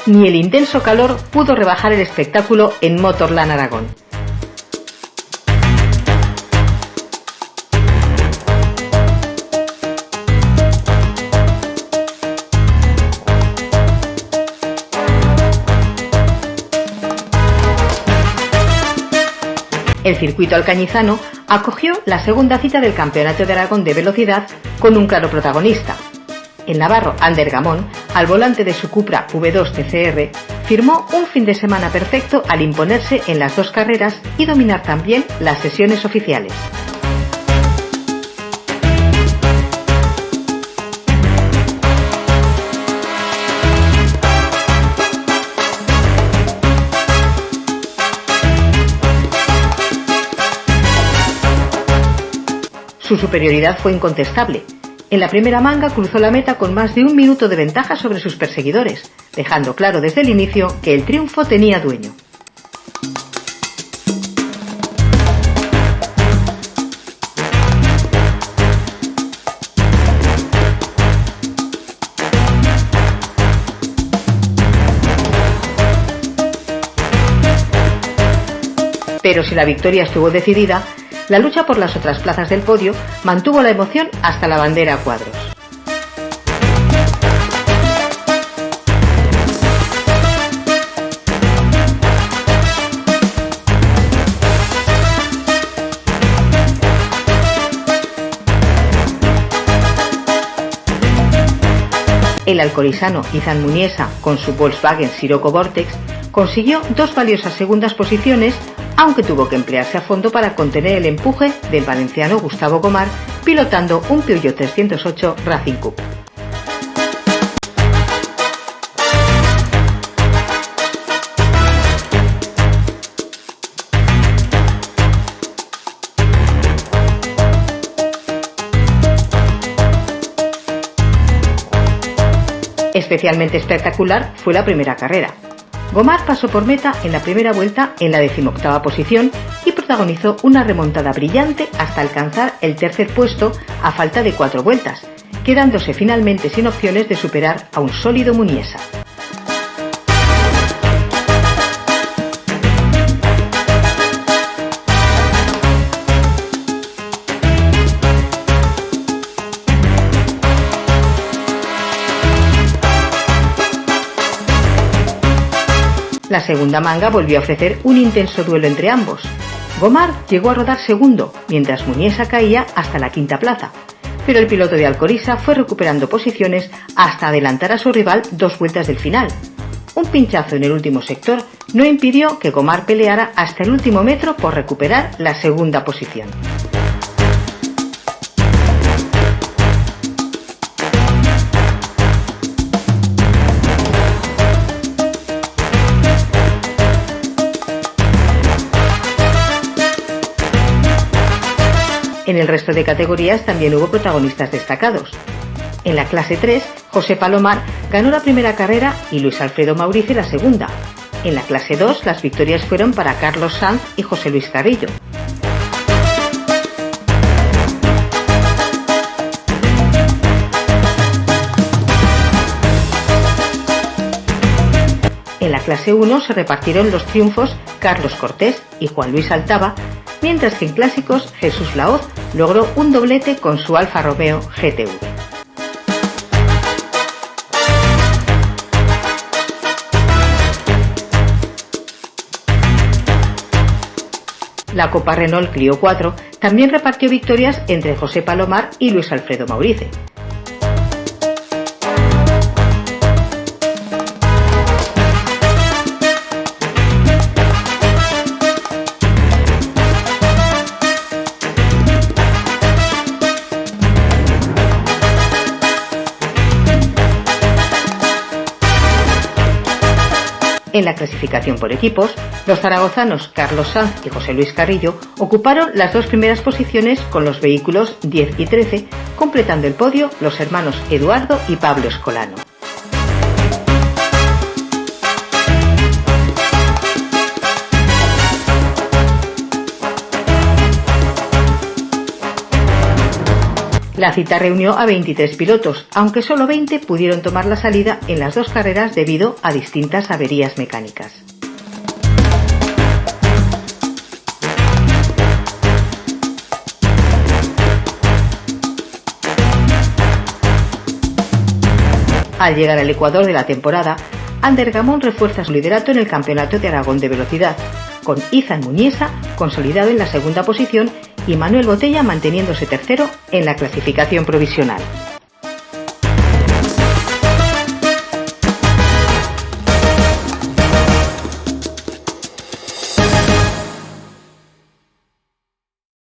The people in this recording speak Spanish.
Ni el intenso calor pudo rebajar el espectáculo en Motorland Aragón. El circuito alcañizano acogió la segunda cita del Campeonato de Aragón de Velocidad con un claro protagonista. El navarro Ander Gamón, al volante de su Cupra V2 TCR, firmó un fin de semana perfecto al imponerse en las dos carreras y dominar también las sesiones oficiales. Su superioridad fue incontestable. En la primera manga cruzó la meta con más de un minuto de ventaja sobre sus perseguidores, dejando claro desde el inicio que el triunfo tenía dueño. Pero si la victoria estuvo decidida, la lucha por las otras plazas del podio mantuvo la emoción hasta la bandera a cuadros. El alcorizano Izan Muniesa, con su Volkswagen Sirocco Vortex, consiguió dos valiosas segundas posiciones, aunque tuvo que emplearse a fondo para contener el empuje del valenciano Gustavo Gomar, pilotando un Peugeot 308 Racing Coupe. Especialmente espectacular fue la primera carrera. Gomar pasó por meta en la primera vuelta en la 18ª posición y protagonizó una remontada brillante hasta alcanzar el tercer puesto a falta de 4 vueltas, quedándose finalmente sin opciones de superar a un sólido Muniesa. La segunda manga volvió a ofrecer un intenso duelo entre ambos. Gomar llegó a rodar segundo, mientras Muniesa caía hasta la quinta plaza, pero el piloto de Alcoriza fue recuperando posiciones hasta adelantar a su rival 2 vueltas del final. Un pinchazo en el último sector no impidió que Gomar peleara hasta el último metro por recuperar la segunda posición. En el resto de categorías también hubo protagonistas destacados. En la clase 3, José Palomar ganó la primera carrera y Luis Alfredo Maurice la segunda. En la clase 2, las victorias fueron para Carlos Sanz y José Luis Carrillo. En la clase 1 se repartieron los triunfos Carlos Cortés y Juan Luis Altava, mientras que en clásicos Jesús Laoz logró un doblete con su Alfa Romeo GTV. La Copa Renault Clio 4 también repartió victorias entre José Palomar y Luis Alfredo Maurice. En la clasificación por equipos, los zaragozanos Carlos Sanz y José Luis Carrillo ocuparon las 2 primeras posiciones con los vehículos 10 y 13, completando el podio los hermanos Eduardo y Pablo Escolano. La cita reunió a 23 pilotos, aunque solo 20 pudieron tomar la salida en las dos carreras debido a distintas averías mecánicas. Al llegar al ecuador de la temporada, Ander Gamón refuerza su liderato en el Campeonato de Aragón de Velocidad, con Izan Muñesa consolidado en la segunda posición y Manuel Botella manteniéndose tercero en la clasificación provisional.